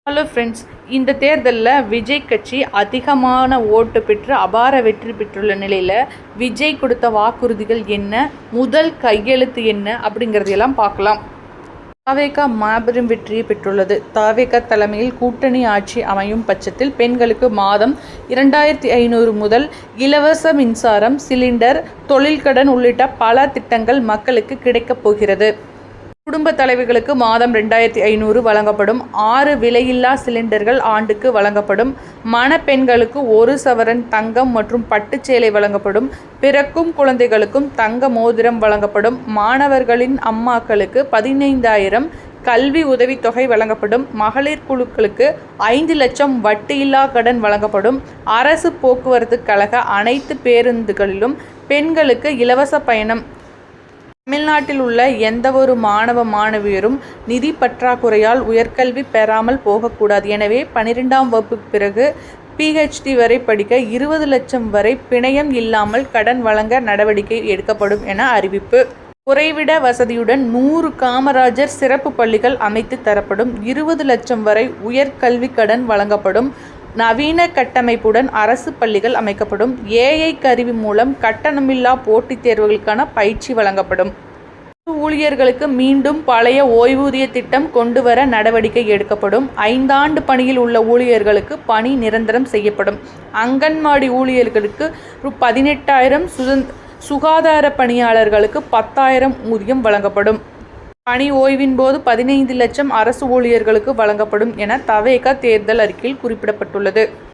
Hello friends, இந்த தேர்தலில் விஜய் கட்சி அதிகமான ஓட்டு பெற்று அபார வெற்றி பெற்றுள்ள நிலையில் விஜய் கொடுத்த வாக்குறுதிகள் என்ன, முதல் கையெழுத்து என்ன அப்படிங்கிறதையெல்லாம் பார்க்கலாம். தவேக மாபெரும் வெற்றியை பெற்றுள்ளது. தவேக தலைமையில் கூட்டணி ஆட்சி அமையும் பட்சத்தில் பெண்களுக்கு மாதம் 2500 முதல் இலவச மின்சாரம், சிலிண்டர், தொழில்கடன் உள்ளிட்ட பல திட்டங்கள் மக்களுக்கு கிடைக்கப் போகிறது. குடும்ப தலைவிகளுக்கு மாதம் 2500 வழங்கப்படும். 6 விலையில்லா சிலிண்டர்கள் ஆண்டுக்கு வழங்கப்படும். மணப்பெண்களுக்கு 1 சவரன் தங்கம் மற்றும் பட்டுச்சேலை வழங்கப்படும். பிறக்கும் குழந்தைகளுக்கும் தங்க மோதிரம் வழங்கப்படும். மாணவர்களின் அம்மாக்களுக்கு 15,000 கல்வி உதவித்தொகை வழங்கப்படும். மகளிர் குழுக்களுக்கு 5 லட்சம் வட்டியில்லா கடன் வழங்கப்படும். அரசு போக்குவரத்து கழக அனைத்து பேருந்துகளிலும் பெண்களுக்கு இலவச பயணம். தமிழ்நாட்டில் உள்ள எந்தவொரு மாணவ மாணவியரும் நிதி பற்றாக்குறையால் உயர்கல்வி பெறாமல் போகக்கூடாது. எனவே 12ஆம் வகுப்புக்கு பிறகு PhD வரை படிக்க 20 லட்சம் வரை பிணையம் இல்லாமல் கடன் வழங்க நடவடிக்கை எடுக்கப்படும் என அறிவிப்பு. குறைவிட வசதியுடன் 100 காமராஜர் சிறப்பு பள்ளிகள் அமைத்து தரப்படும். 20 லட்சம் வரை உயர்கல்வி கடன் வழங்கப்படும். நவீன கட்டமைப்புடன் அரசு பள்ளிகள் அமைக்கப்படும். AI கருவி மூலம் கட்டணமில்லா போட்டித் தேர்வுகளுக்கான பயிற்சி வழங்கப்படும். ஊழியர்களுக்கு மீண்டும் பழைய ஓய்வூதிய திட்டம் கொண்டுவர நடவடிக்கை எடுக்கப்படும். 5 ஆண்டு பணியில் உள்ள ஊழியர்களுக்கு பணி நிரந்தரம் செய்யப்படும். அங்கன்வாடி ஊழியர்களுக்கு ரூ.18,000, சுகாதார பணியாளர்களுக்கு 10,000 ஊதியம் வழங்கப்படும். பணி ஓய்வின் போது 15 லட்சம் அரசு ஊழியர்களுக்கு வழங்கப்படும் என தவேக தேர்தல் அறிக்கையில் குறிப்பிடப்பட்டுள்ளது.